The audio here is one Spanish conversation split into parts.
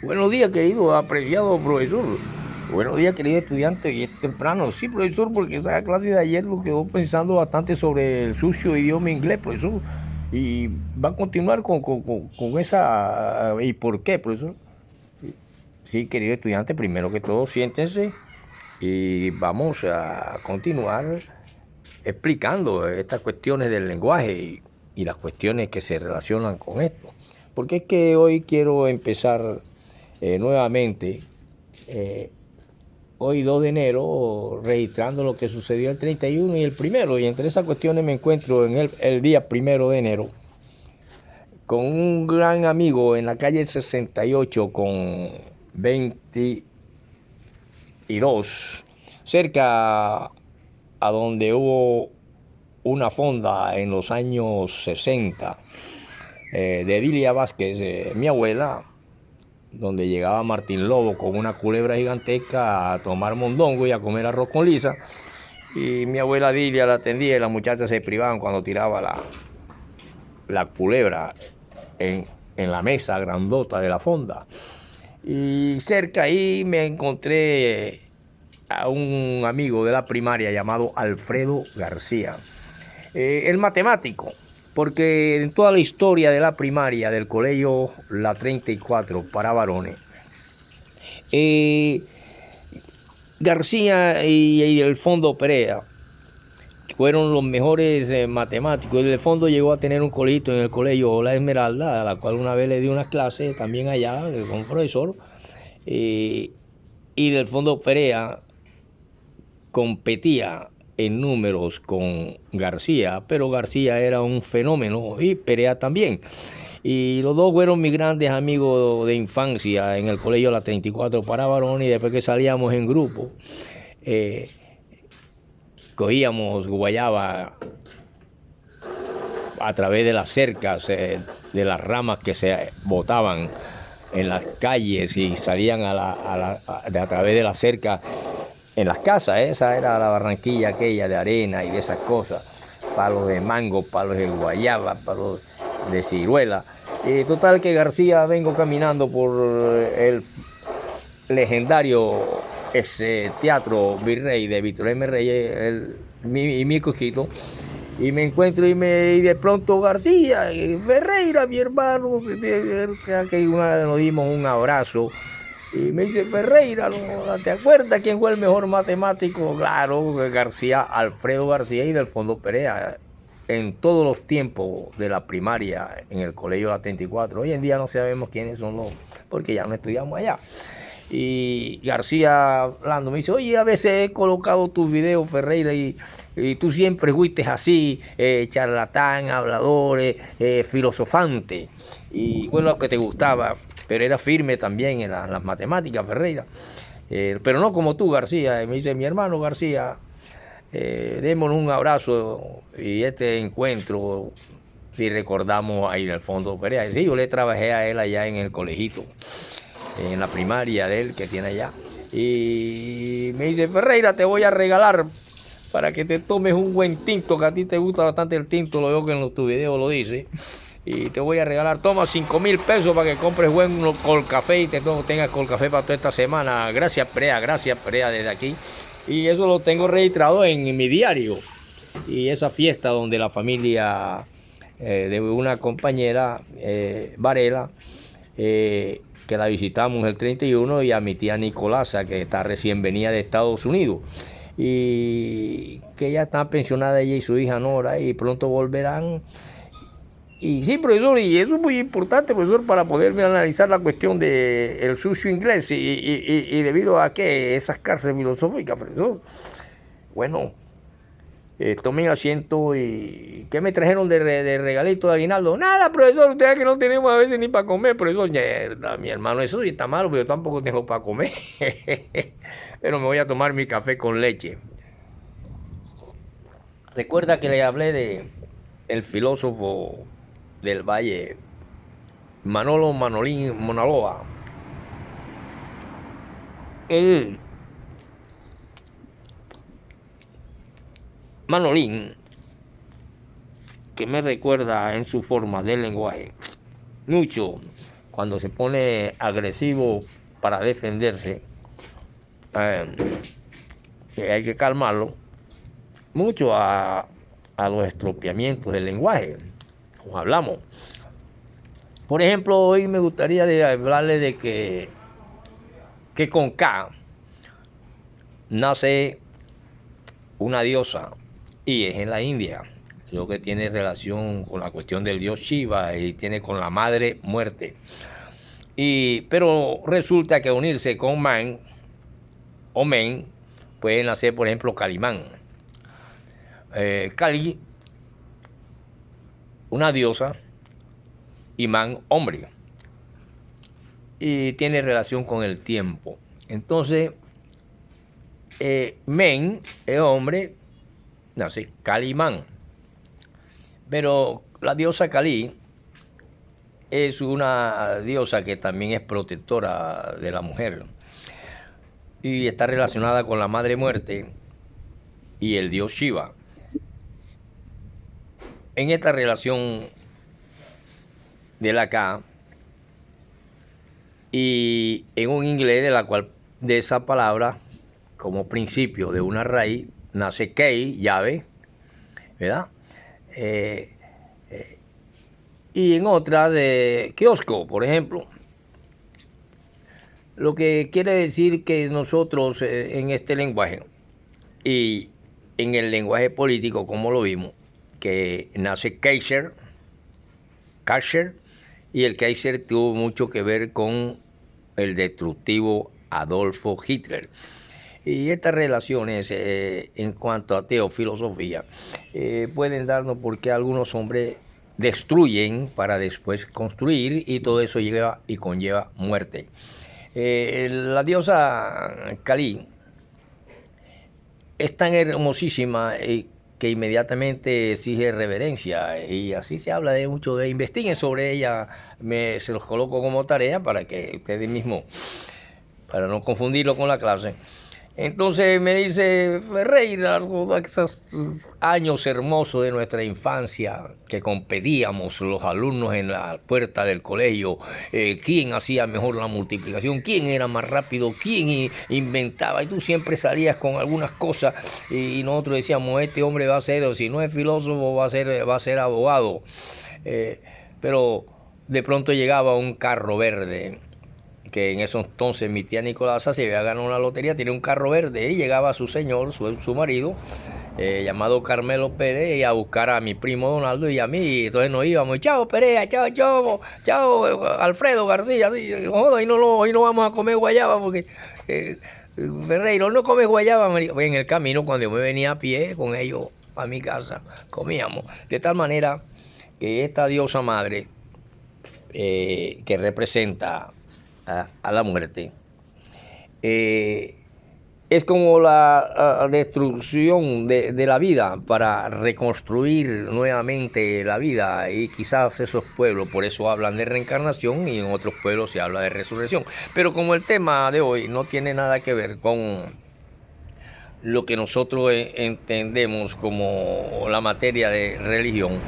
Buenos días, querido apreciado profesor. Buenos días, querido estudiante. Y es temprano. Sí, profesor, porque esa clase de ayer lo quedó pensando bastante sobre el sucio idioma inglés, profesor. Y va a continuar con esa. ¿Y por qué, profesor? Sí, querido estudiante, primero que todo, siéntense y vamos a continuar explicando estas cuestiones del lenguaje y las cuestiones que se relacionan con esto. Porque es que hoy quiero empezar nuevamente, eh, hoy 2 de enero, registrando lo que sucedió el 31 y el primero. Y entre esas cuestiones me encuentro en el día 1 de enero con un gran amigo en la calle 68 con 22, cerca a donde hubo una fonda en los años 60 de Dilia Vázquez, mi abuela, donde llegaba Martín Lobo con una culebra gigantesca a tomar mondongo y a comer arroz con lisa. Y mi abuela Dilia la atendía y las muchachas se privaban cuando tiraba la culebra en la mesa grandota de la fonda. Y cerca ahí me encontré a un amigo de la primaria llamado Alfredo García, el matemático, porque en toda la historia de la primaria del colegio La 34 para varones, García y el Fondo Perea fueron los mejores matemáticos. El Fondo llegó a tener un colegio en el colegio La Esmeralda, a la cual una vez le di unas clases también allá con un profesor. Y del Fondo Perea competía en números con García, pero García era un fenómeno y Perea también. Y los dos fueron mis grandes amigos de infancia en el colegio La 34 para varones. Y después que salíamos en grupo, cogíamos guayaba a través de las cercas, de las ramas que se botaban en las calles y salían a través de la cerca en las casas. Esa era la Barranquilla aquella de arena y de esas cosas, palos de mango, palos de guayaba, palos de ciruela. Total que García vengo caminando por el legendario teatro Virrey de Víctor M. Reyes y mi cojito, y me encuentro y de pronto García, Ferreira, mi hermano, que una vez nos dimos un abrazo. Y me dice, Ferreira, ¿te acuerdas quién fue el mejor matemático? Claro, García, Alfredo García y del Fondo Perea, en todos los tiempos de la primaria en el colegio La 34. Hoy en día no sabemos quiénes son los, porque ya no estudiamos allá. Y García hablando me dice, oye, a veces he colocado tus videos, Ferreira, y tú siempre fuiste así, charlatán, hablador, filosofante, y fue lo que te gustaba, pero era firme también en las matemáticas, Ferreira. Pero no como tú, García. Me dice, mi hermano García, démonos un abrazo y este encuentro, y recordamos ahí en el Fondo Perea. Sí, yo le trabajé a él allá en el colegito, en la primaria de él que tiene allá. Y me dice, Ferreira, te voy a regalar para que te tomes un buen tinto, que a ti te gusta bastante el tinto, lo veo que en tu video lo dice. Y te voy a regalar, toma 5,000 pesos para que compres buen colcafé y tengas colcafé para toda esta semana. Gracias, Perea, desde aquí. Y eso lo tengo registrado en mi diario. Y esa fiesta donde la familia de una compañera, Varela, que la visitamos el 31, y a mi tía Nicolasa, que está recién venida de Estados Unidos, y que ya está pensionada, ella y su hija Nora, y pronto volverán. Y sí, profesor, y eso es muy importante, profesor, para poderme analizar la cuestión del sucio inglés y debido a que esas cárceles filosóficas, profesor. Bueno, tomen asiento. ¿Y qué me trajeron de regalito de aguinaldo? Nada, profesor, ustedes que no tenemos a veces ni para comer, profesor. Mi hermano, eso sí está malo, pero yo tampoco tengo para comer. Pero me voy a tomar mi café con leche. Recuerda que le hablé de el filósofo del Valle, Manolo Manolín Monaloa. El Manolín, que me recuerda en su forma del lenguaje mucho cuando se pone agresivo para defenderse, que hay que calmarlo mucho a los estropeamientos del lenguaje, como hablamos. Por ejemplo, hoy me gustaría hablarle de que con K nace una diosa y es en la India, lo que tiene relación con la cuestión del dios Shiva y tiene con la madre muerte. Pero resulta que unirse con Man o Men puede nacer, por ejemplo, Calimán. Kali, una diosa, y Man, hombre. Y tiene relación con el tiempo. Entonces, Men es hombre, nace Calimán. Pero la diosa Kali es una diosa que también es protectora de la mujer y está relacionada con la madre muerte y el dios Shiva. En esta relación de la K y en un inglés de esa palabra como principio de una raíz nace key, llave, ¿verdad? Y en otra de kiosco, por ejemplo. Lo que quiere decir que nosotros en este lenguaje y en el lenguaje político, como lo vimos, que nace Kaiser, y el Kaiser tuvo mucho que ver con el destructivo Adolfo Hitler. Y estas relaciones en cuanto a teofilosofía pueden darnos porque algunos hombres destruyen para después construir y todo eso lleva y conlleva muerte. La diosa Kali es tan hermosísima que inmediatamente exige reverencia y así se habla de mucho. Investiguen sobre ella, se los coloco como tarea para que ustedes mismos, para no confundirlo con la clase. Entonces me dice Ferreira, esos años hermosos de nuestra infancia que competíamos los alumnos en la puerta del colegio, quién hacía mejor la multiplicación, quién era más rápido, quién inventaba, y tú siempre salías con algunas cosas y nosotros decíamos, este hombre va a ser, si no es filósofo, va a ser abogado. Pero de pronto llegaba un carro verde, que en esos entonces mi tía Nicolasa se había ganado una lotería, tenía un carro verde y llegaba su señor, su marido, llamado Carmelo Pérez, a buscar a mi primo Donaldo y a mí, y entonces nos íbamos, chao Perea, chao Alfredo García, hoy no vamos a comer guayaba porque Ferreiro no come guayaba. En el camino, cuando yo me venía a pie con ellos a mi casa, comíamos, de tal manera que esta diosa madre que representa a la muerte, es como la destrucción de la vida para reconstruir nuevamente la vida. Y quizás esos pueblos por eso hablan de reencarnación y en otros pueblos se habla de resurrección. Pero como el tema de hoy no tiene nada que ver con lo que nosotros entendemos como la materia de religión,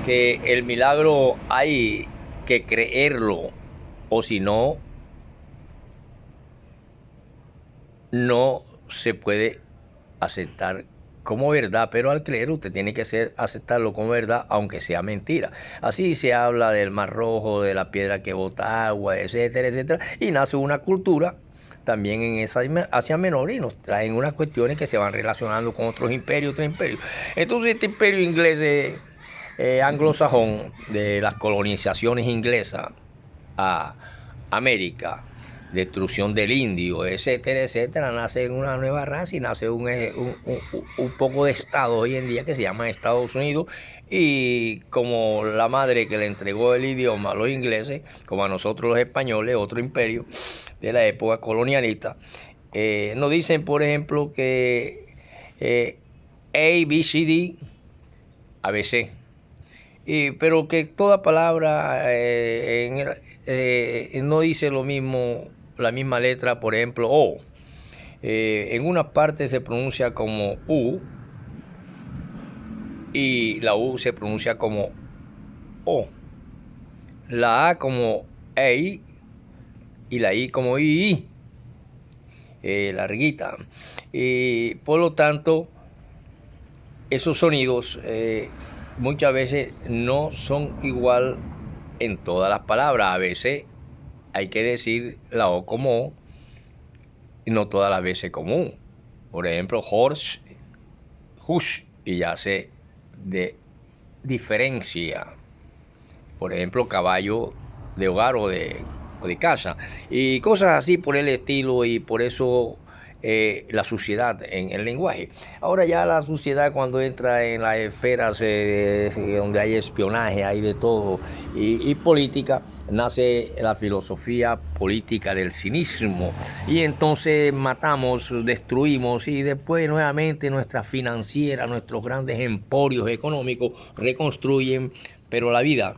que el milagro hay que creerlo, o si no, no se puede aceptar como verdad, pero al creer usted tiene que aceptarlo como verdad, aunque sea mentira. Así se habla del Mar Rojo, de la piedra que bota agua, etcétera, etcétera, y nace una cultura también en esa Asia Menor y nos traen unas cuestiones que se van relacionando con otros imperios. Entonces este imperio inglés anglosajón, de las colonizaciones inglesas a América, destrucción del indio, etcétera, etcétera, nace una nueva raza y nace un poco de estado hoy en día que se llama Estados Unidos. Y como la madre que le entregó el idioma a los ingleses, como a nosotros los españoles, otro imperio de la época colonialista, nos dicen, por ejemplo, que A, B, C, D, ABC. Pero que toda palabra no dice lo mismo, la misma letra. Por ejemplo, O. En una parte se pronuncia como U y la U se pronuncia como O. la A como EI y la I como II, larguita. Y por lo tanto, esos sonidos muchas veces no son igual en todas las palabras. A veces hay que decir la O como O, y no todas las veces como U. Por ejemplo, horse, hush, y ya se diferencia. Por ejemplo, caballo de hogar o de casa. Y cosas así por el estilo, y por eso la suciedad en el lenguaje. Ahora ya la suciedad, cuando entra en las esferas donde hay espionaje, hay de todo, y política, nace la filosofía política del cinismo. Y entonces matamos, destruimos, y después nuevamente nuestras financieras, nuestros grandes emporios económicos reconstruyen, pero la vida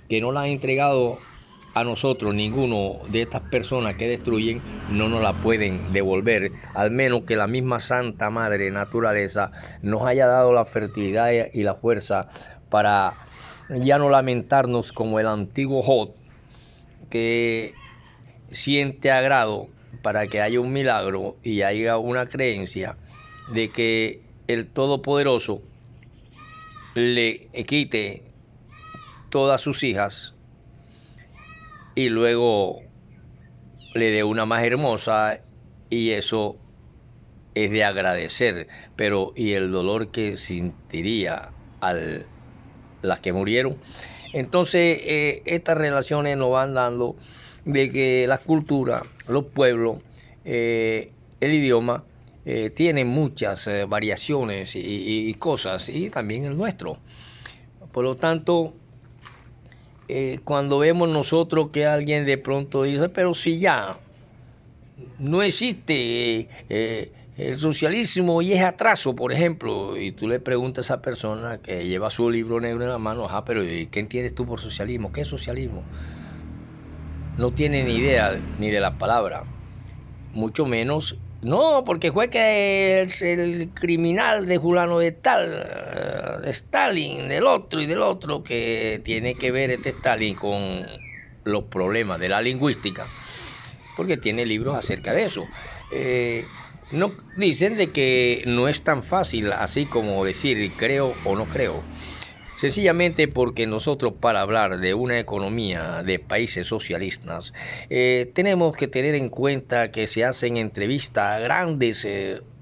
que no la ha entregado a nosotros ninguno de estas personas que destruyen, no nos la pueden devolver, al menos que la misma Santa Madre Naturaleza nos haya dado la fertilidad y la fuerza para ya no lamentarnos como el antiguo Job, que siente agrado para que haya un milagro y haya una creencia de que el Todopoderoso le quite todas sus hijas y luego le dé una más hermosa, y eso es de agradecer. Pero y el dolor que sentiría las que murieron. Entonces estas relaciones nos van dando de que la cultura, los pueblos, el idioma tienen muchas variaciones y cosas, y también el nuestro. Por lo tanto, cuando vemos nosotros que alguien de pronto dice, pero si ya no existe el socialismo y es atraso, por ejemplo, y tú le preguntas a esa persona que lleva su libro negro en la mano, pero ¿qué entiendes tú por socialismo? ¿Qué es socialismo? No tiene ni idea ni de la palabra, mucho menos. No, porque fue que el criminal de fulano de tal, de Stalin, del otro y del otro, que tiene que ver este Stalin con los problemas de la lingüística, porque tiene libros acerca de eso. No, dicen de que no es tan fácil así como decir creo o no creo. Sencillamente porque nosotros, para hablar de una economía de países socialistas, tenemos que tener en cuenta que se hacen entrevistas a grandes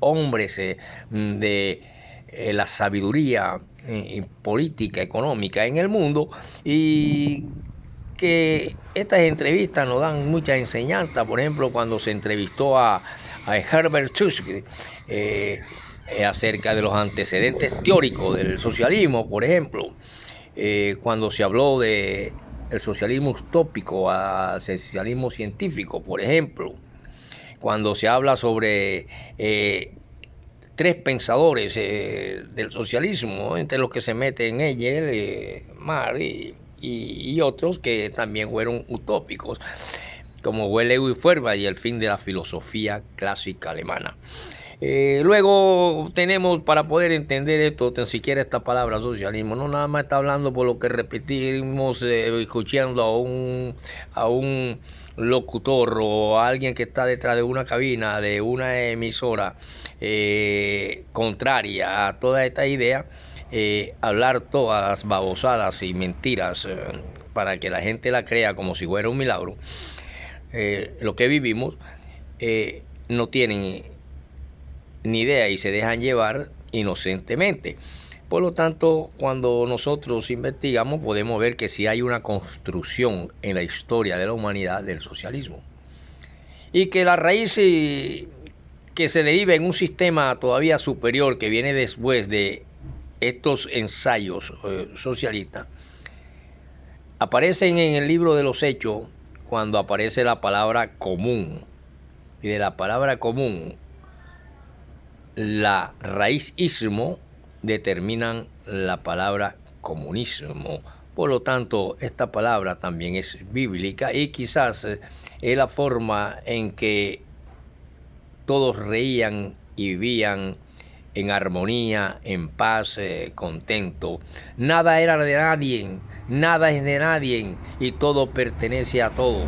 hombres de la sabiduría política, económica en el mundo, y que estas entrevistas nos dan mucha enseñanza. Por ejemplo, cuando se entrevistó a Herbert Tusk, acerca de los antecedentes teóricos del socialismo, por ejemplo, cuando se habló de el socialismo utópico al socialismo científico, por ejemplo, cuando se habla sobre tres pensadores del socialismo, entre los que se meten Hegel, Marx y otros que también fueron utópicos, como Lewis Feuerbach y el fin de la filosofía clásica alemana. Luego tenemos, para poder entender esto, tan siquiera esta palabra socialismo, no nada más está hablando por lo que repetimos escuchando a un locutor o a alguien que está detrás de una cabina, de una emisora contraria a toda esta idea, hablar todas las babosadas y mentiras para que la gente la crea como si fuera un milagro. Lo que vivimos, no tienen ni idea y se dejan llevar inocentemente. Por lo tanto, cuando nosotros investigamos, podemos ver que sí hay una construcción en la historia de la humanidad del socialismo, y que la raíz que se deriva en un sistema todavía superior que viene después de estos ensayos socialistas aparecen en el libro de los Hechos, cuando aparece la palabra común, y de la palabra común la raíz ismo determinan la palabra comunismo. Por lo tanto, esta palabra también es bíblica, y quizás es la forma en que todos reían y vivían en armonía, en paz, contento. Nada era de nadie, nada es de nadie y todo pertenece a todo,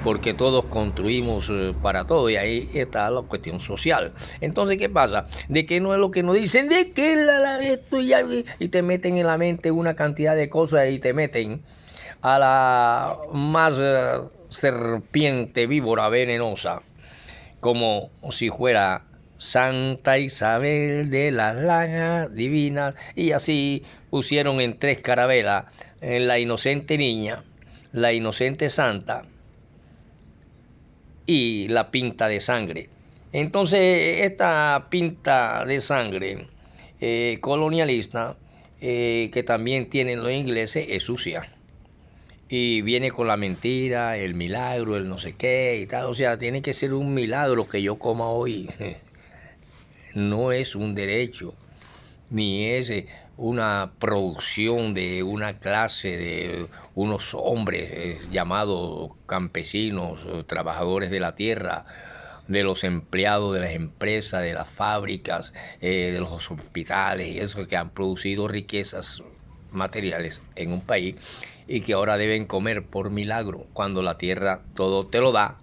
porque todos construimos para todo, y ahí está la cuestión social. Entonces, ¿qué pasa? De que no es lo que nos dicen, de que esto y te meten en la mente una cantidad de cosas y te meten a la más serpiente víbora venenosa, como si fuera Santa Isabel de las Lajas Divinas, y así pusieron en 3 carabelas la inocente niña, la inocente santa y la pinta de sangre. Entonces, esta pinta de sangre colonialista, que también tienen los ingleses, es sucia. Y viene con la mentira, el milagro, el no sé qué y tal. O sea, tiene que ser un milagro que yo coma hoy. No es un derecho, ni es una producción de una clase de unos hombres llamados campesinos, trabajadores de la tierra, de los empleados de las empresas, de las fábricas, de los hospitales y eso, que han producido riquezas materiales en un país y que ahora deben comer por milagro, cuando la tierra todo te lo da.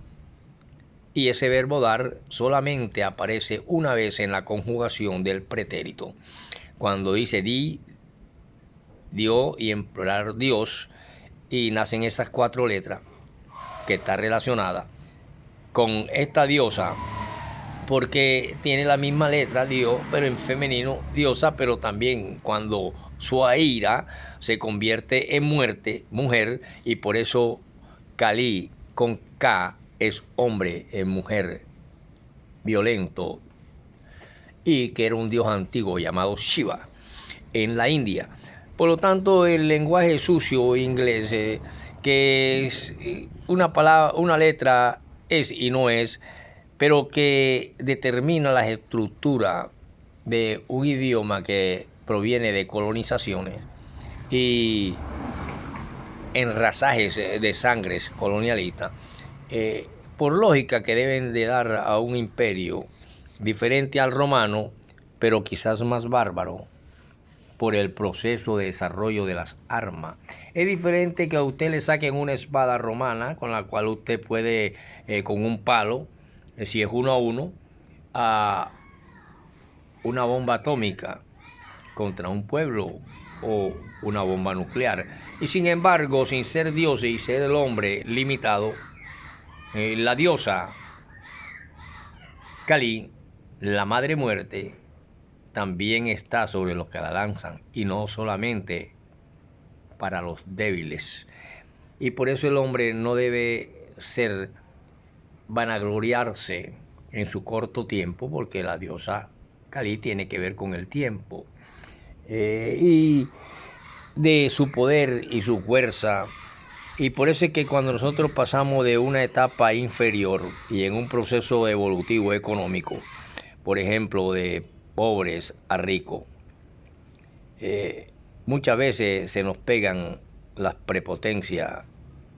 Y ese verbo dar solamente aparece una vez en la conjugación del pretérito, cuando dice di, dio y en plural Dios, y nacen esas 4 letras que está relacionada con esta diosa, porque tiene la misma letra Dios, pero en femenino diosa, pero también cuando su ira se convierte en muerte, mujer, y por eso Kali con K es hombre, es mujer, violento, y que era un dios antiguo llamado Shiva en la India. Por lo tanto, el lenguaje sucio inglés, que es una palabra, una letra es y no es, pero que determina la estructura de un idioma que proviene de colonizaciones y enrasajes de sangres colonialistas, por lógica que deben de dar a un imperio diferente al romano, pero quizás más bárbaro, por el proceso de desarrollo de las armas. Es diferente que a usted le saquen una espada romana con la cual usted puede, con un palo, si es 1 a 1, a una bomba atómica contra un pueblo o una bomba nuclear. Y sin embargo, sin ser dioses y ser el hombre limitado, la diosa Kali, la madre muerte, también está sobre los que la lanzan, y no solamente para los débiles. Y por eso el hombre no debe ser vanagloriarse en su corto tiempo, porque la diosa Kali tiene que ver con el tiempo, y de su poder y su fuerza. Y por eso es que cuando nosotros pasamos de una etapa inferior y en un proceso evolutivo económico, por ejemplo, de pobres a ricos, muchas veces se nos pegan las prepotencias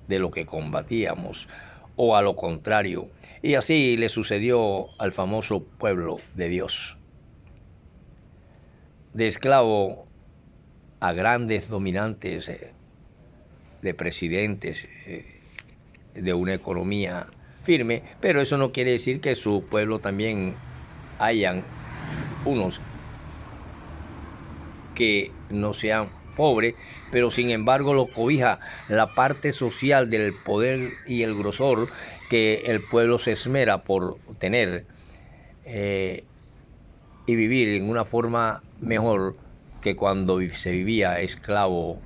de lo que combatíamos, o a lo contrario. Y así le sucedió al famoso pueblo de Dios. De esclavo a grandes dominantes, de presidentes, de una economía firme, pero eso no quiere decir que su pueblo también hayan unos que no sean pobres, pero sin embargo lo cobija la parte social del poder y el grosor que el pueblo se esmera por tener, y vivir en una forma mejor que cuando se vivía esclavo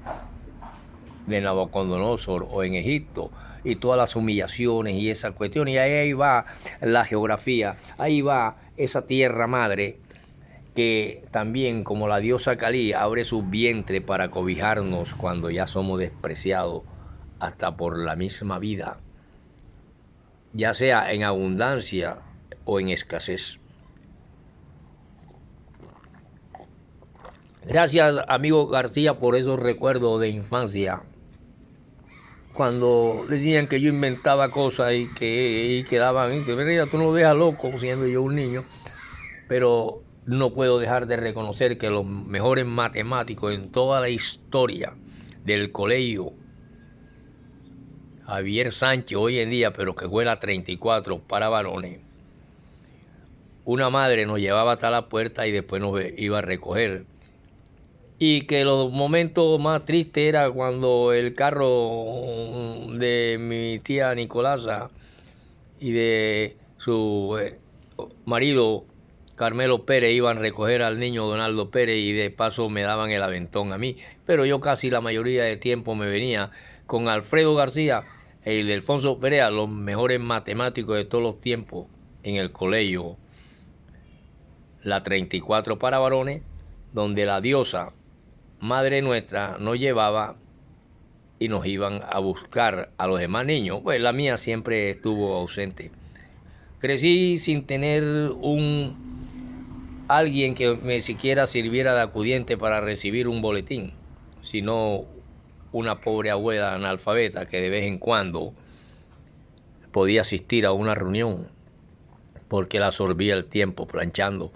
de Nabucodonosor o en Egipto, y todas las humillaciones y esa cuestión. Y ahí va la geografía, ahí va esa tierra madre que también, como la diosa Kali, abre su vientre para cobijarnos cuando ya somos despreciados hasta por la misma vida, ya sea en abundancia o en escasez. Gracias, amigo García, por esos recuerdos de infancia, cuando decían que yo inventaba cosas y quedaban, que tú no lo dejas loco, siendo yo un niño, pero no puedo dejar de reconocer que los mejores matemáticos en toda la historia del colegio, Javier Sánchez hoy en día, pero que juega 34 para varones, una madre nos llevaba hasta la puerta y después nos iba a recoger. Y que los momentos más tristes era cuando el carro de mi tía Nicolasa y de su marido Carmelo Pérez iban a recoger al niño Donaldo Pérez y de paso me daban el aventón a mí. Pero yo casi la mayoría de tiempo me venía con Alfredo García e Ildefonso Perea, los mejores matemáticos de todos los tiempos en el colegio, la 34 para varones, donde la diosa Madre Nuestra nos llevaba y nos iban a buscar a los demás niños. Pues la mía siempre estuvo ausente. Crecí sin tener alguien que me siquiera sirviera de acudiente para recibir un boletín, sino una pobre abuela analfabeta que de vez en cuando podía asistir a una reunión porque la absorbía el tiempo planchando.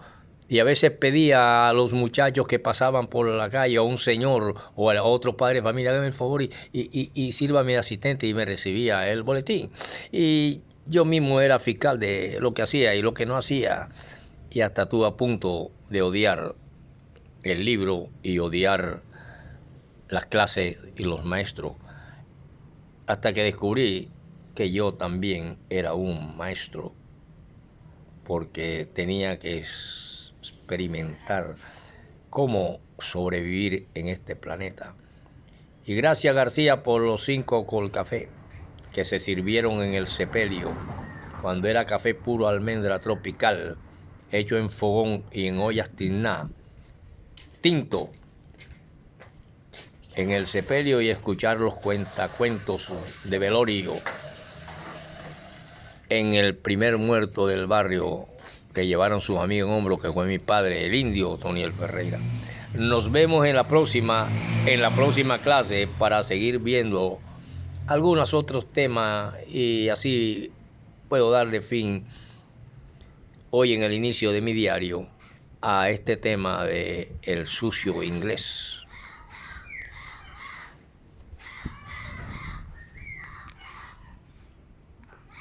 Y a veces pedía a los muchachos que pasaban por la calle, a un señor o a otro padre de familia, hágame el favor y sírvame de asistente, y me recibía el boletín. Y yo mismo era fiscal de lo que hacía y lo que no hacía. Y hasta estuve a punto de odiar el libro y odiar las clases y los maestros. Hasta que descubrí que yo también era un maestro, porque tenía que experimentar cómo sobrevivir en este planeta. Y gracias, García, por los 5 colcafé que se sirvieron en el sepelio, cuando era café puro almendra tropical, hecho en fogón y en ollas tinná, tinto, en el sepelio, y escuchar los cuentacuentos de velorio en el primer muerto del barrio que llevaron sus amigos en hombros, que fue mi padre, el indio Toniel Ferreira. Nos vemos en la próxima clase para seguir viendo algunos otros temas, y así puedo darle fin hoy en el inicio de mi diario a este tema de el sucio inglés.